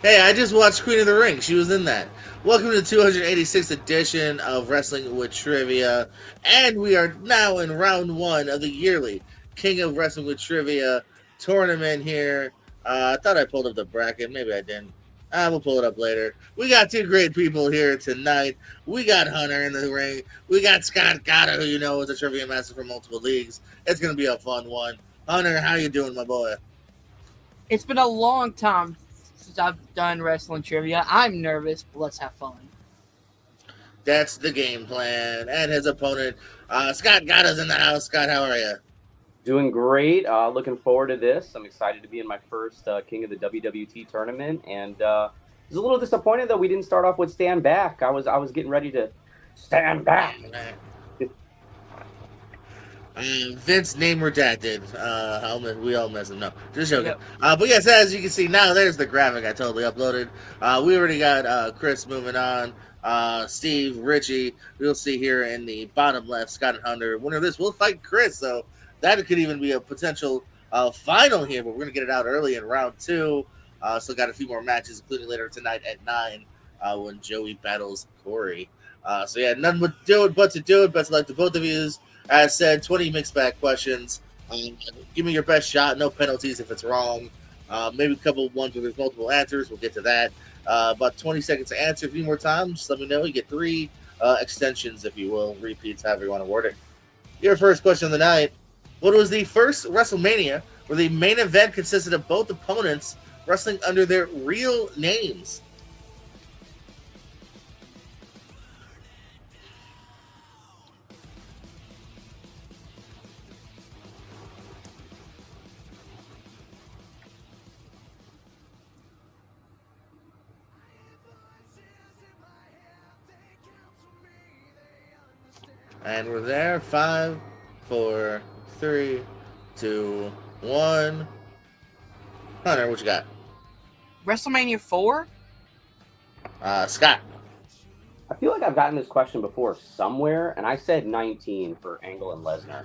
Hey, I just watched Queen of the Ring. She was in that. Welcome to the 286th edition of Wrestling with Trivia. And we are now in round one of the yearly King of Wrestling with Trivia tournament here. I thought I pulled up the bracket. Maybe I didn't. We'll pull it up later. We got two great people here tonight. We got Hunter in the ring. We got Scott Gatta, who you know is a trivia master for multiple leagues. It's going to be a fun one. Hunter, how you doing, my boy? It's been a long time since I've done wrestling trivia. I'm nervous, but let's have fun. That's the game plan. And his opponent, Scott Gatta's in the house. Scott, how are you? Doing great. Looking forward to this. I'm excited to be in my first King of the WWT tournament, and was a little disappointed that we didn't start off with stand back. I was getting ready to stand back. Vince name redacted. We all mess him. No, just joking. Yep. But yes, as you can see now, there's the graphic I totally uploaded. We already got Chris moving on. Steve, Richie. We'll see here in the bottom left. Scott and Hunter. Winner of this will fight Chris. So that could even be a potential final here. But we're gonna get it out early in round two. Still got a few more matches, including later tonight at 9 when Joey battles Corey. So yeah, nothing but to do it. Best of luck to both of you. As said, 20 mixed bag questions. Give me your best shot. No penalties if it's wrong. Maybe a couple of ones where there's multiple answers. We'll get to that. About 20 seconds to answer. If you need more time, just let me know. You get 3 extensions, if you will. Repeats, however you want to word it. Your first question of the night. What was the first WrestleMania where the main event consisted of both opponents wrestling under their real names? And we're there. 5, 4, 3, 2, 1. Hunter, what you got? WrestleMania 4? Scott. I feel like I've gotten this question before somewhere, and I said 19 for Angle and Lesnar.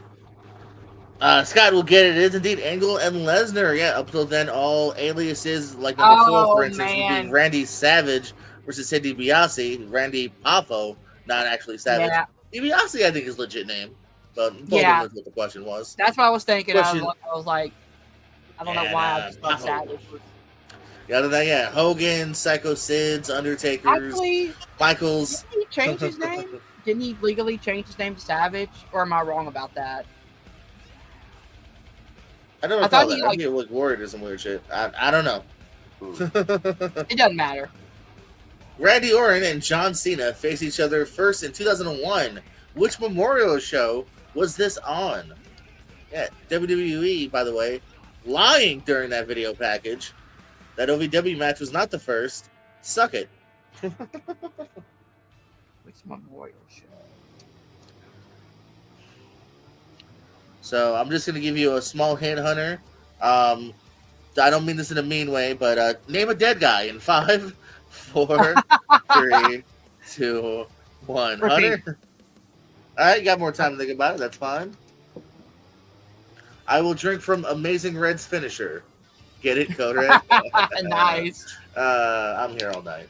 Scott will get it. It is indeed Angle and Lesnar. Yeah, up till then, all aliases, like number 4, for Oh, instance, would be man. Randy Savage versus Sid DiBiase. Randy Poffo, not actually Savage. Yeah. DiBiase, I think, is legit name, but both of them Yeah. is what the question was. That's what I was thinking. Question. I was like, I don't know And why I just thought Poffo. Savage was. Yeah, other than that, yeah, Hogan, Psycho Sids, Undertakers, Actually, Michaels. didn't he change his name? Didn't he legally change his name to Savage? Or am I wrong about that? I don't I recall thought that. he, I think like, it was Warrior or some weird shit. I don't know. it doesn't matter. Randy Orton and John Cena faced each other first in 2001. Which memorial show was this on? Yeah, WWE, by the way, lying during that video package. That OVW match was not the first. Suck it. Which memorial show? So I'm just going to give you a small hint, Hunter. I don't mean this in a mean way, but name a dead guy in 5, 4, 3, 2, 1. Repeat. Hunter? All right, you got more time to think about it. That's fine. I will drink from Amazing Red's finisher. Get it, Code Red? Nice. I'm here all night.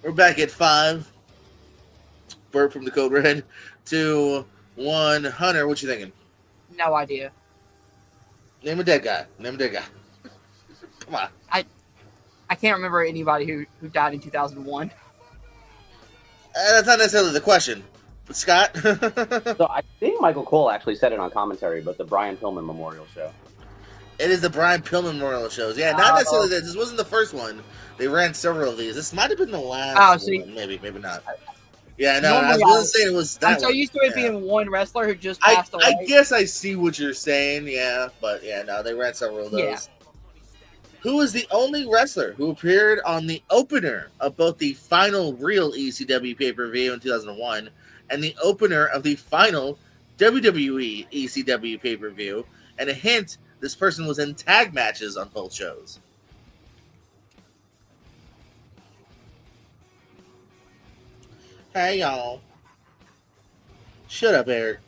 We're back at 5. Burt from the Code Red. 2, 1. Hunter, what you thinking? No idea. Name a dead guy. Name a dead guy. Come on. I can't remember anybody who died in 2001. That's not necessarily the question. But Scott? So I think Michael Cole actually said it on commentary, but the Brian Pillman Memorial Show. It is the Brian Pillman Memorial Shows. Yeah, not necessarily this. This wasn't the first one. They ran several of these. This might have been the last one. Maybe not. Yeah, no, I wasn't saying it was that I'm so one. used to it being one wrestler who just passed away. I guess I see what you're saying, yeah. But yeah, no, they ran several of those. Yeah. Who is the only wrestler who appeared on the opener of both the final real ECW pay-per-view in 2001 and the opener of the final WWE ECW pay-per-view? And a hint, this person was in tag matches on both shows. Hey, y'all. Shut up, Eric.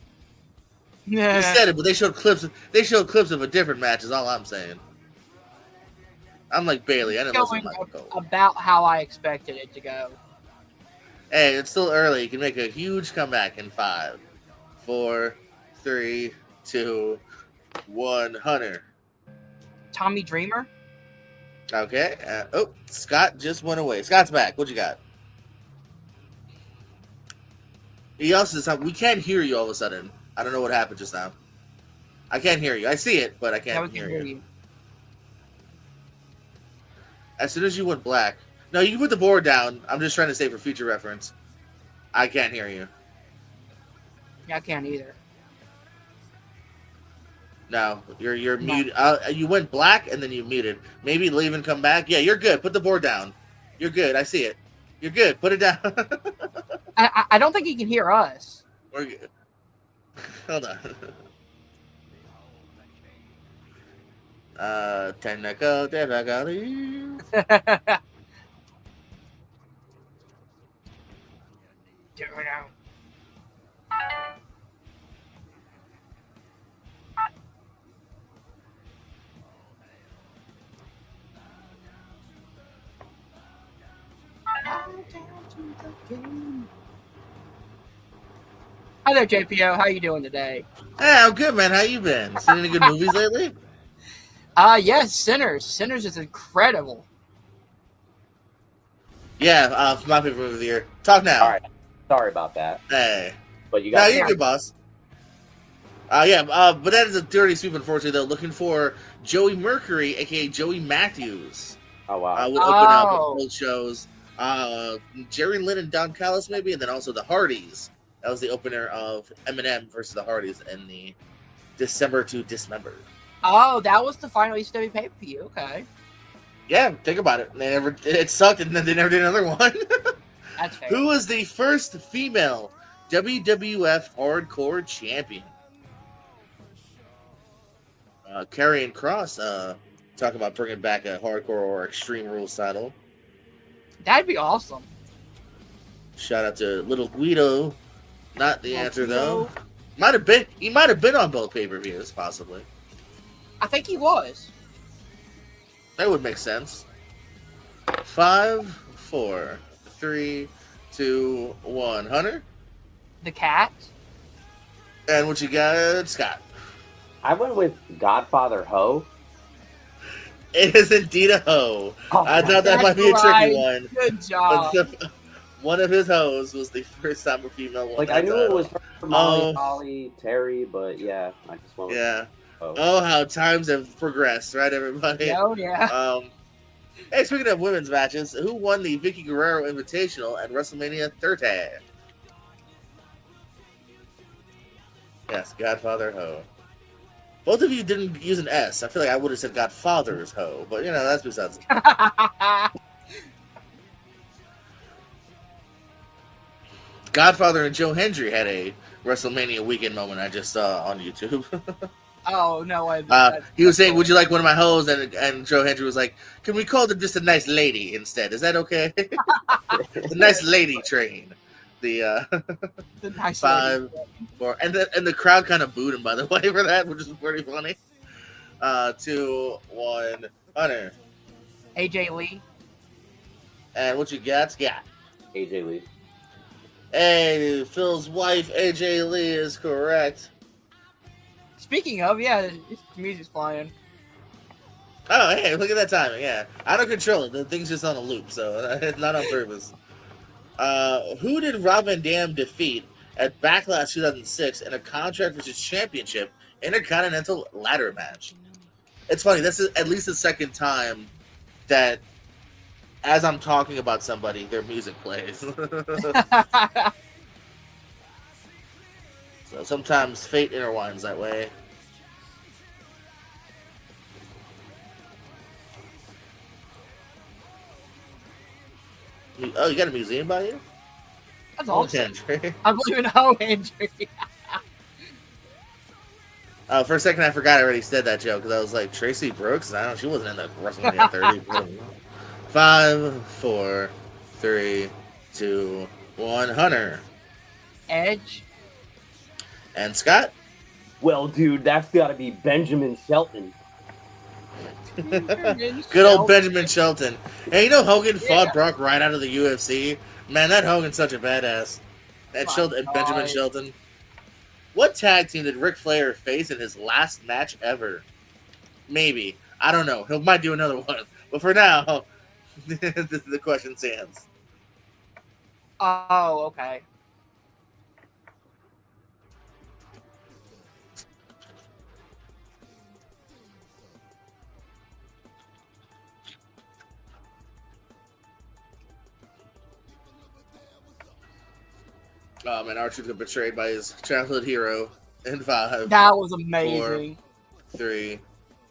You said it, but they showed clips. They showed clips of a different match. Is all I'm saying. I'm like Bailey. I didn't listen to Going Michael Cole. about how I expected it to go. Hey, it's still early. You can make a huge comeback in 5, 4, 3, 2, 1. Hunter. Tommy Dreamer. Okay. Scott just went away. Scott's back. What you got? He also says we can't hear you all of a sudden. I don't know what happened just now. I can't hear you. I see it, but I Yeah, we can't can hear hear you. you. As soon as you went black. No, you can put the board down. I'm just trying to say for future reference. I can't hear you. Yeah, I can't either. No, you're No. muted. You went black and then you muted. Maybe leave and come back. Yeah, you're good. Put the board down. You're good. I see it. You're good. Put it down. I don't think he can hear us. We're good. Hold on. Technical difficulties. Hi there, JPO. How you doing today? Hey, I'm good, man. How you been? Seen any good movies lately? Yes, Sinners. Sinners is incredible. Yeah, my favorite movie of the year. Talk now. All right. Sorry about that. Hey. But you No, got you're good, boss. But that is a dirty sweep, unfortunately, though. Looking for Joey Mercury, a.k.a. Joey Matthews. Oh, wow. Would open up both shows. Jerry Lynn and Don Callis, maybe, and then also the Hardys. That was the opener of Eminem versus the Hardys in the December to Dismember. Oh, that was the final ECW pay-per-view. Okay. Yeah, think about it. It sucked, and then they never did another one. That's fair. Who was the first female WWF Hardcore Champion? Karrion Kross, talk about bringing back a Hardcore or Extreme Rules title. That'd be awesome. Shout out to Little Guido. Not the Little answer, Guido. though. Might have been. He might have been on both pay-per-views, possibly. I think he was. That would make sense. 5, 4, 3, 2, 1. Hunter? The Cat. And what you got, Scott? I went with Godfather Ho. It is indeed a hoe. Oh, I thought that might be a tricky right. one. Good job. One of his hoes was the first time a female won. Like, that I knew it title. was for Molly, Holly, Terry, but yeah, I just went with Yeah. Ho. Oh, how times have progressed, right, everybody? Oh, yeah. Hey, speaking of women's matches, who won the Vicky Guerrero Invitational at WrestleMania 30? Yes, Godfather Ho. Both of you didn't use an S. I feel like I would have said Godfather's Ho, but that's besides. Godfather and Joe Hendry had a WrestleMania weekend moment I just saw on YouTube. Oh, no way. He was saying, "Would you like one of my hoes?" And Joe Hendry was like, "Can we call them just a nice lady instead? Is that okay?" The nice lady train. The The nice 5, lady. 4, and the crowd kind of booed him, by the way, for that, which is pretty funny. 2, 1, Hunter. AJ Lee. And what you got? Scott. AJ Lee. Hey, Phil's wife, AJ Lee, is correct. Speaking of, yeah, the music's playing. Oh, hey, look at that timing. Yeah, I don't control it. The thing's just on a loop, so it's not on purpose. Who did Rob Van Dam defeat at Backlash 2006 in a contract versus championship intercontinental ladder match? It's funny. This is at least the second time that, as I'm talking about somebody, their music plays. So sometimes fate intertwines that way. You got a museum by you? That's awesome. Hendry. I believe in Ho Hendry. For a second, I forgot I already said that joke because I was like, Tracy Brooks? I don't know. She wasn't in the WrestleMania 30. 5, 4, 3, 2, 1. Hunter. Edge. And Scott? Well, dude, that's got to be Benjamin Shelton. Good old Benjamin Shelton. Hey, you know Hogan fought Yeah. Brock right out of the UFC? Man, that Hogan's such a badass. That My Benjamin God. Shelton. What tag team did Ric Flair face in his last match ever? Maybe. I don't know. He might do another one. But for now, the question stands. Oh, okay. And R-Truth got betrayed by his childhood hero in 5, That was 4, amazing. 3,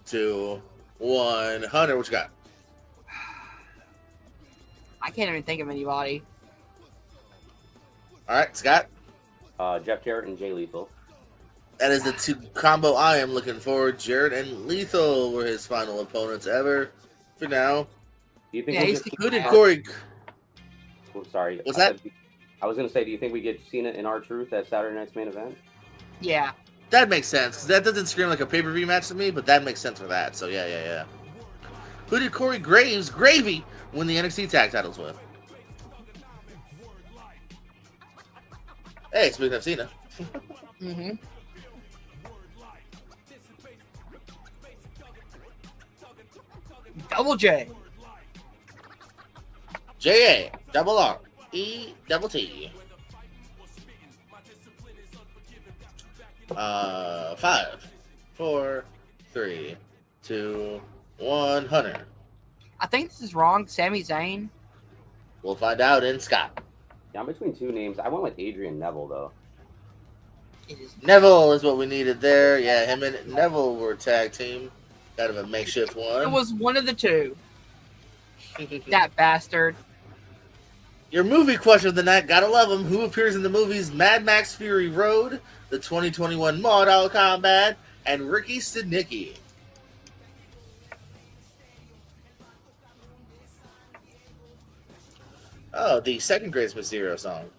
2, 1. Hunter, what you got? I can't even think of anybody. All right, Scott. Jeff Jarrett and Jay Lethal. That is the two combo I am looking for. Jarrett and Lethal were his final opponents ever. For now, Do you think Yeah, we'll he's get who did Cena? Corey? Oh, sorry. What's that? I was going to say, do you think we get Cena in R-Truth at Saturday night's main event? Yeah. That makes sense because that doesn't scream like a pay-per-view match to me, but that makes sense for that. So yeah. Who did Corey Gravy win the NXT tag titles with? Hey, speaking of Cena. Mm-hmm. Double J. J-A, double R, E, double T. 5, 4, 3, 2, 1. Hunter. I think this is wrong. Sami Zayn. We'll find out in Scott. Yeah, I'm between two names. I went with Adrian Neville, though. It is. Neville is what we needed there. Yeah, him and Neville were tag team. Kind of a makeshift one. It was one of the two. That bastard. Your movie question of the night, gotta love him. Who appears in the movies Mad Max Fury Road, the 2021 Mortal Kombat, and Ricky Stenicki? Oh, the second greatest Mysterio song.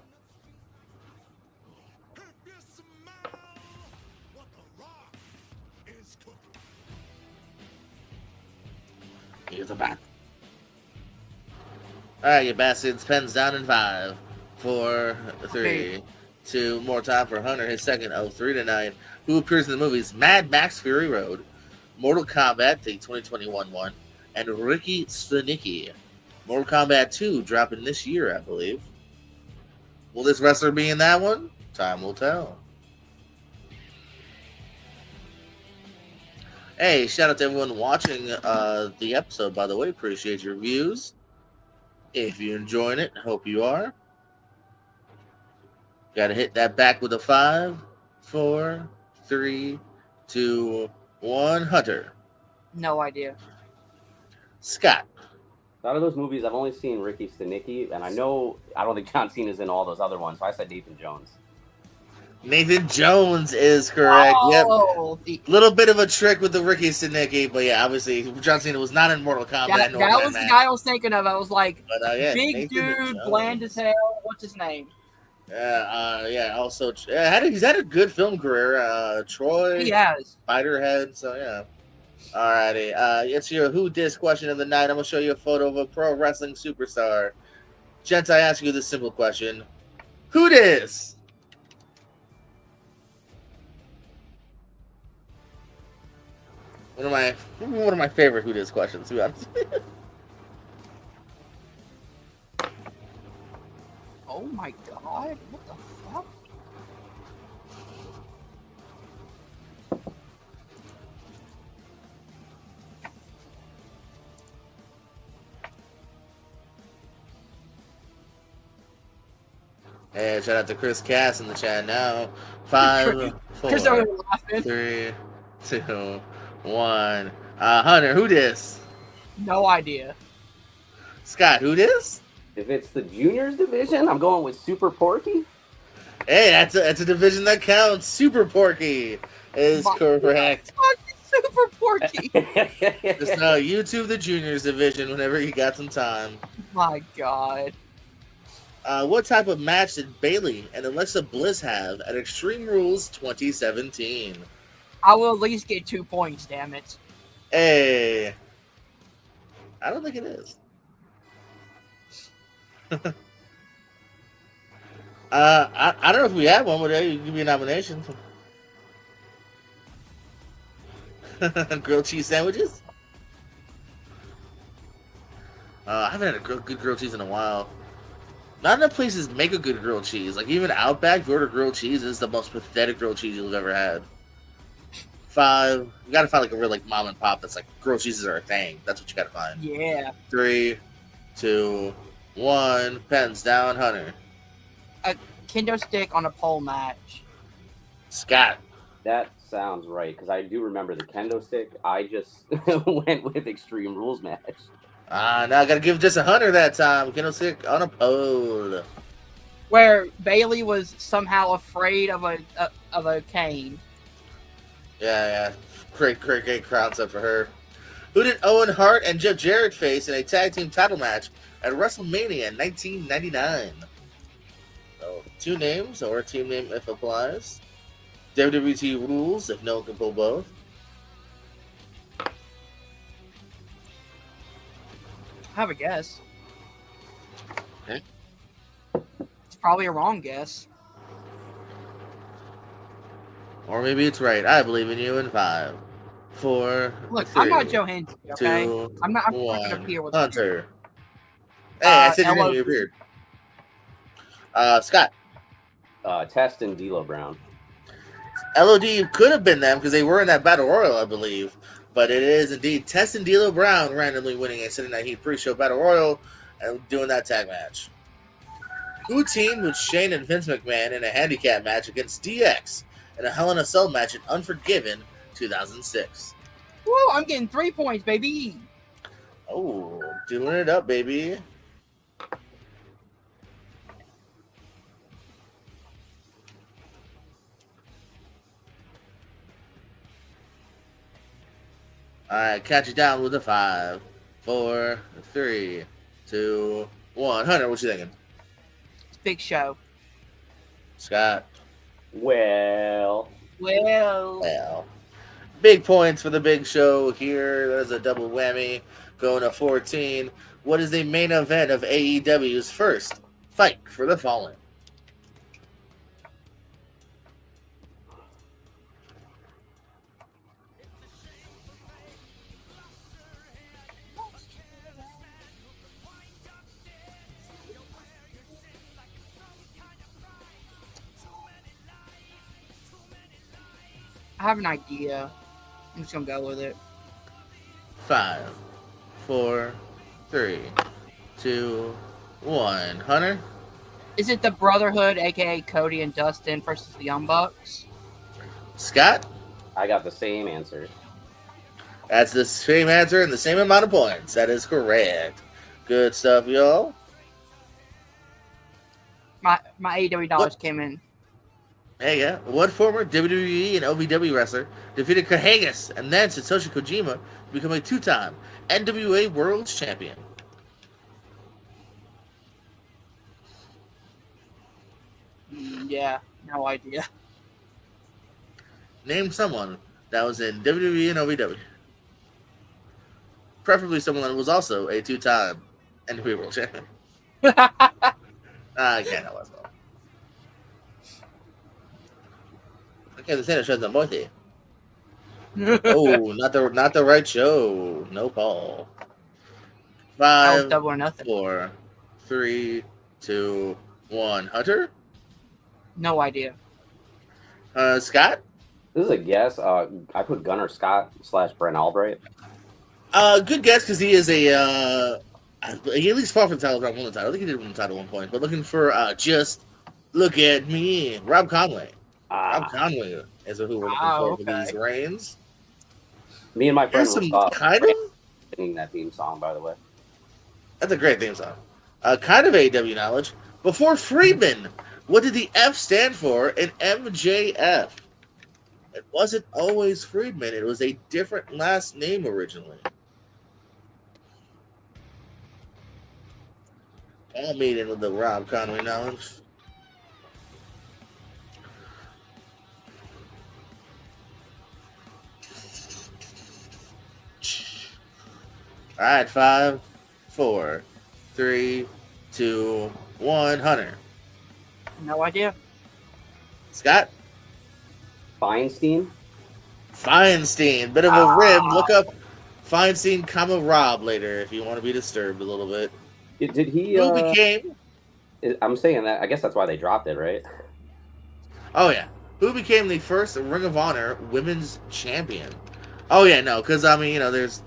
Here's a bat. Alright, you bastards. Pens down in 5, 4, 3, 2. More time for Hunter, his second 03 tonight. Who appears in the movies Mad Max Fury Road, Mortal Kombat, the 2021 one, and Ricky Stenicki. Mortal Kombat 2 dropping this year, I believe. Will this wrestler be in that one? Time will tell. Hey, shout out to everyone watching the episode, by the way. Appreciate your views. If you're enjoying it, hope you are. Got to hit that back with a 5, 4, 3, 2, 1. Hunter. No idea. Scott. Out of those movies, I've only seen Ricky Stenicki, and I don't think John Cena's in all those other ones, so I said Nathan Jones. Nathan Jones is correct. Oh, Yep. Little bit of a trick with the Ricky Stenicki, but yeah, obviously John Cena was not in Mortal Kombat. that was the guy I was thinking of. I was like, but, big Nathan dude, Jones. bland as hell. What's his name? Also, he's had a good film career. Troy. He has. Spiderhead. So yeah. Alrighty. It's your Who Dis question of the night. I'm gonna show you a photo of a pro wrestling superstar. Gents, I ask you this simple question: Who dis? One of my favorite Who Dis questions, to be honest. Oh my god! What the fuck? Hey, shout out to Chris Cass in the chat now. 5, 'Cause 4, I was laughing. 3, 2, 1. Hunter, who dis? No idea. Scott, who dis? If it's the juniors division, I'm going with Super Porky. Hey, that's a division that counts. Super Porky is correct. Super Porky. Just YouTube the juniors division whenever you got some time. My god. What type of match did Bayley and Alexa Bliss have at Extreme Rules 2017? I will at least get 2 points. Damn it! Hey, I don't think it is. I don't know if we have one, but hey, you give me a nomination. Grilled cheese sandwiches. I haven't had a good grilled cheese in a while. Not enough places make a good grilled cheese. Like even Outback, if you order grilled cheese, it's the most pathetic grilled cheese you've ever had. 5. You gotta find like a real like mom and pop that's like grilled cheeses are a thing. That's what you gotta find. Yeah. 3, 2, 1. Pens down, Hunter. A kendo stick on a pole match. Scott. That sounds right because I do remember the kendo stick. I just went with Extreme Rules match. Now I gotta give just a Hunter that time. Kendo stick on a pole. Where Bailey was somehow afraid of a cane. Yeah. Great crowd set for her. Who did Owen Hart and Jeff Jarrett face in a tag team title match at WrestleMania in 1999? So, 2 names or a team name if applies. WWT rules if no one can pull both. I have a guess. Okay. It's probably a wrong guess. Or maybe it's right. I believe in you in 5, 4, Look, 3, I'm not Joe Hendry, okay? 2, I'm not 1. gonna appear with Hunter. Hey, I said your name. LOD. You appeared. Scott. Test and D'Lo Brown. LOD could have been them because they were in that battle royal, I believe. But it is indeed Tess and D'Lo Brown randomly winning a Sunday Night Heat pre-show battle royal and doing that tag match. Who teamed with Shane and Vince McMahon in a handicap match against DX in a Hell in a Cell match in Unforgiven 2006? Woo! I'm getting 3 points, baby. Oh, doing it up, baby. All right, catch you down with a 5, 4, 3, 2, 1. Hunter, what you thinking? It's Big Show. Scott. Well, Well, big points for the Big Show here. There's a double whammy going to 14. What is the main event of AEW's first Fight for the Fallen? I have an idea. I'm just gonna go with it. 5, 4, 3, 2, 1. Hunter? Is it the Brotherhood, aka Cody and Dustin versus the Young Bucks? Scott? I got the same answer. That's the same answer and the same amount of points. That is correct. Good stuff, y'all. My AEW dollars came in. Hey, yeah. What former WWE and OVW wrestler defeated Kahagas and then Satoshi Kojima to become a 2-time NWA World Champion? Yeah, no idea. Name someone that was in WWE and OVW. Preferably someone that was also a 2-time NWA World Champion. I can't help myself. Okay, the center shows the Moite. Oh, not the right show. No Paul. That was 5, double or nothing. 4, 3, 2, 1. Hunter? No idea. Scott? This is a guess. I put Gunnar Scott / Brent Albright. Good guess because he is a he at least fought for the title, not won the title. I think he did win the title at one point. But looking for just look at me, Rob Conway. Rob Conway is who we're looking for these reigns. Me and my friend There's some were kind of singing that theme song, by the way. that's a great theme song. Kind of AW knowledge. Before Friedman, what did the F stand for in MJF? It wasn't always Friedman. It was a different last name originally. I'll meet in with the Rob Conway knowledge. All right, 5, 4, 3, 2, 1. Hunter. No idea. Scott. Feinstein. Feinstein. Bit of a rib. Look up Feinstein, Rob later if you want to be disturbed a little bit. Did he? Who became? I'm saying that. I guess that's why they dropped it, right? Oh yeah. Who became the first Ring of Honor Women's Champion? Oh yeah, no, because I mean, there's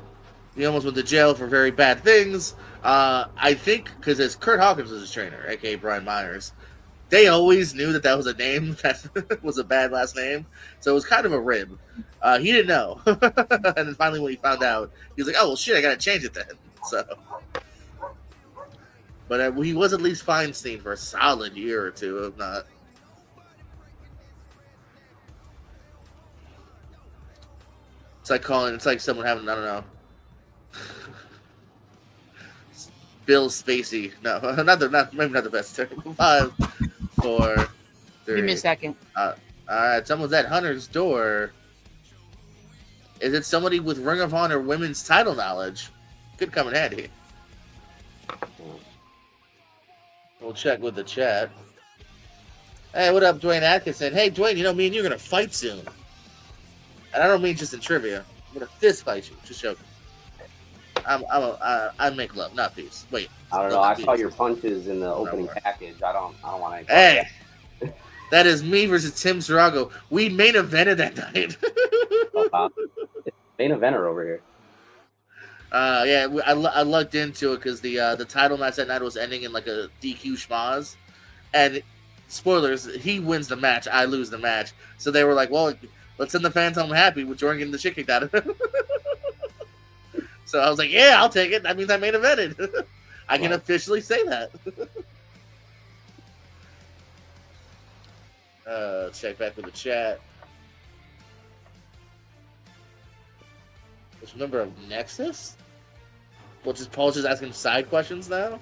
he almost went to jail for very bad things. I think because it's Kurt Hawkins was his trainer, aka Brian Myers. They always knew that was a name that was a bad last name, so it was kind of a rib. He didn't know, and then finally when he found out, he was like, "Oh well, shit, I gotta change it then." So, but he was at least Feinstein for a solid year or two, if not. It's like someone having, I don't know, Bill Spacey. No, maybe not the best term. 5, 4, 3. Give me a second. All right, someone's at Hunter's door. Is it somebody with Ring of Honor women's title knowledge? Could come in handy. We'll check with the chat. Hey, what up, Dwayne Atkinson? Hey, Dwayne, me and you're gonna fight soon. And I don't mean just in trivia. I'm gonna fist fight you. Just joking. I make love, not peace. Wait. I don't know. I saw your punches in the opening package. I don't want to. Hey, that is me versus Tim Sarago. We main evented that night. Oh, wow. Main eventer over here. Yeah, I lucked into it because the title match that night was ending in like a DQ schmaz, and spoilers, he wins the match, I lose the match. So they were like, well, let's send the fans home happy with Jordan getting the shit kicked out of him. So I was like, yeah, I'll take it. That means I main evented. I can officially say that. Check back with the chat. Which member of Nexus? Which is Paul just asking side questions now?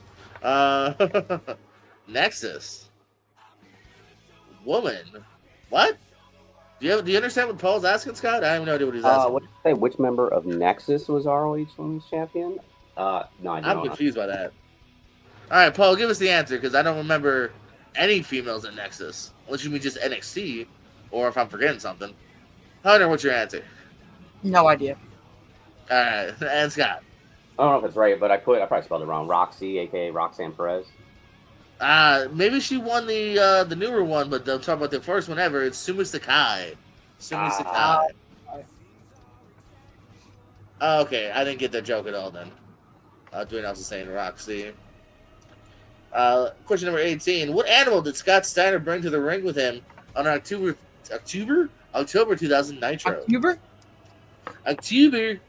Nexus. Woman. What? Do you understand what Paul's asking, Scott? I have no idea what he's asking. What did you say? Which member of Nexus was ROH Women's Champion? No, I don't. I'm confused by that. All right, Paul, give us the answer because I don't remember any females in Nexus. Unless you mean just NXT, or if I'm forgetting something. Hunter, what's your answer? No idea. All right, and Scott. I don't know if it's right, but I probably spelled it wrong. Roxy, aka Roxanne Perez. Maybe she won the newer one, but they'll talk about the first one ever. It's Sumi Sakai. Sakai. Okay, I didn't get that joke at all then. Dwayne also saying Roxy. Question number 18. What animal did Scott Steiner bring to the ring with him on October 2000 Nitro? October.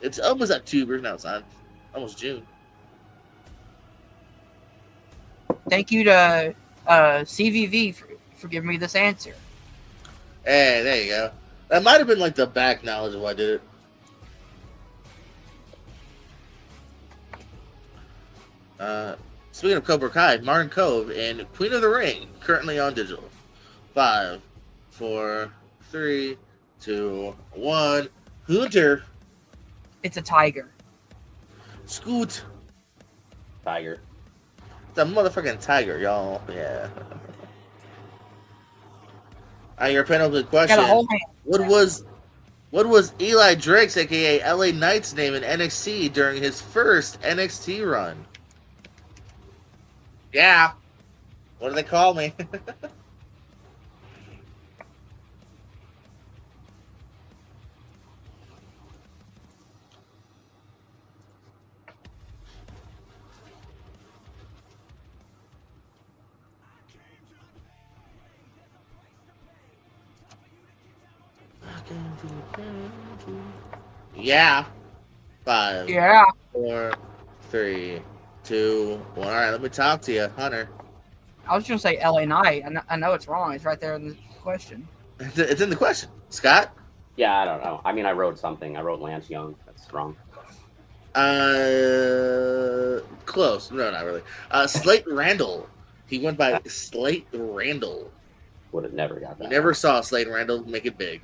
It's almost October. No, it's not. Almost June. Thank you to CVV for giving me this answer. Hey, there you go. That might have been like the back knowledge of why I did it. Speaking of Cobra Kai, Martin Cove and Queen of the Ring, currently on digital. 5, 4, 3, 2, 1. Hunter. It's a tiger. Scoot. Tiger. The motherfucking tiger, y'all. Yeah. Your penultimate question. Got a whole hand. What was Eli Drake's, aka LA Knight's, name in NXT during his first NXT run? Yeah. What do they call me? Yeah. 5. Yeah. 4, 3, 2, 1. All right, let me talk to you, Hunter. I was going to say LA Knight. I know it's wrong. It's right there in the question. It's in the question. Scott? Yeah, I don't know. I mean, I wrote something. I wrote Lance Young. That's wrong. Close. No, not really. Slate Randall. He went by Slate Randall. Would have never got that. You never saw Slate Randall make it big.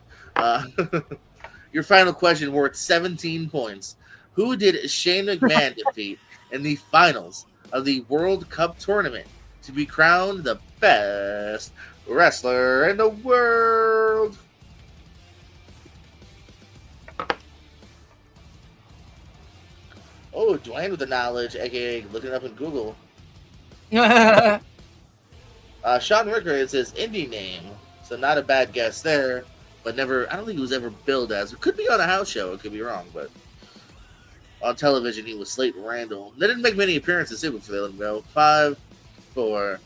Your final question worth 17 points. Who did Shane McMahon defeat in the finals of the World Cup tournament to be crowned the best wrestler in the world? Oh, Dwayne with the knowledge, aka looking up in Google. Sean Ricker is his indie name, so not a bad guess there. But never, I don't think he was ever billed as. It could be on a house show. It could be wrong, but on television he was Slayton Randall. They didn't make many appearances too before they let him go. 5, 4,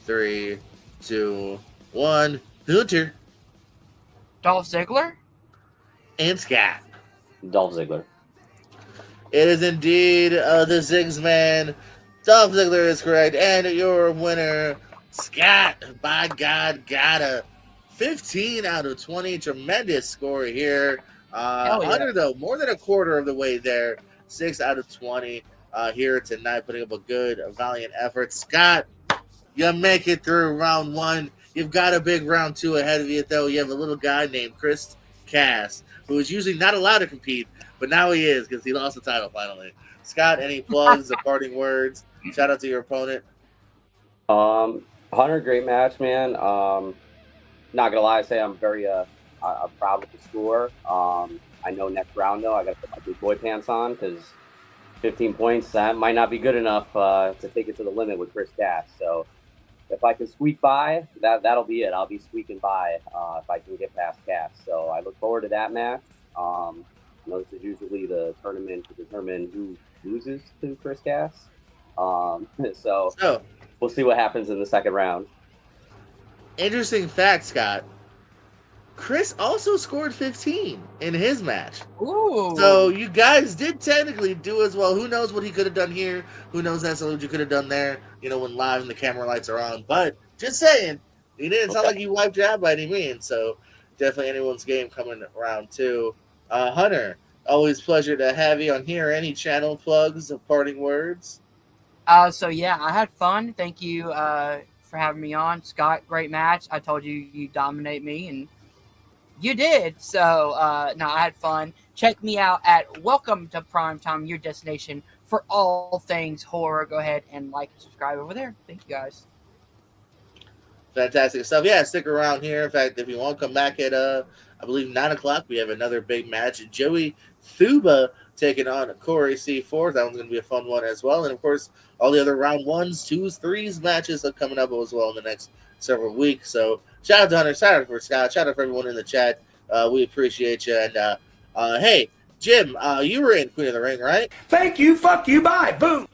3, 2, 1. Hunter Dolph Ziggler? and Scott. Dolph Ziggler. It is indeed the Ziggs man. Dolph Ziggler is correct, and your winner, Scott. By God, got a 15 out of 20. Tremendous score here. Hunter, though, more than a quarter of the way there. 6 out of 20 here tonight, putting up a good, valiant effort. Scott, you make it through round 1. You've got a big round 2 ahead of you, though. You have a little guy named Chris Cass, who is usually not allowed to compete, but now he is because he lost the title finally. Scott, any plugs or parting words? Shout out to your opponent. Hunter, great match, man. Not gonna lie, I say I'm very I'm proud with the score. I know next round though, I got to put my big boy pants on because 15 points that might not be good enough to take it to the limit with Chris Cass. So if I can squeak by, that'll be it. I'll be squeaking by if I can get past Cass. So I look forward to that match. This is usually the tournament to determine who loses to Chris Cass. So we'll see what happens in the second round. Interesting fact, Scott. Chris also scored 15 in his match. Ooh. So you guys did technically do as well. Who knows what he could have done here? Who knows necessarily what you could have done there, when live and the camera lights are on. But just saying, he didn't sound like he wiped you out by any means. So definitely anyone's game coming around too. Hunter, always pleasure to have you on here. Any channel plugs or parting words? So yeah, I had fun. Thank you for having me on. Scott, great match. I told you you dominate me, and you did. So no, I had fun. Check me out at Welcome to Primetime, your destination for all things horror. Go ahead and like and subscribe over there. Thank you guys. Fantastic stuff. Yeah, stick around here. In fact, if you want to come back at I believe 9 o'clock, we have another big match. Joey Thuba taking on Corey C4. That one's going to be a fun one as well. And of course, all the other round 1s, 2s, 3s matches are coming up as well in the next several weeks. So shout out to Hunter, shout out for Scott, shout out for everyone in the chat. We appreciate you. And hey, Jim, you were in Queen of the Ring, right? Thank you. Fuck you. Bye. Boom.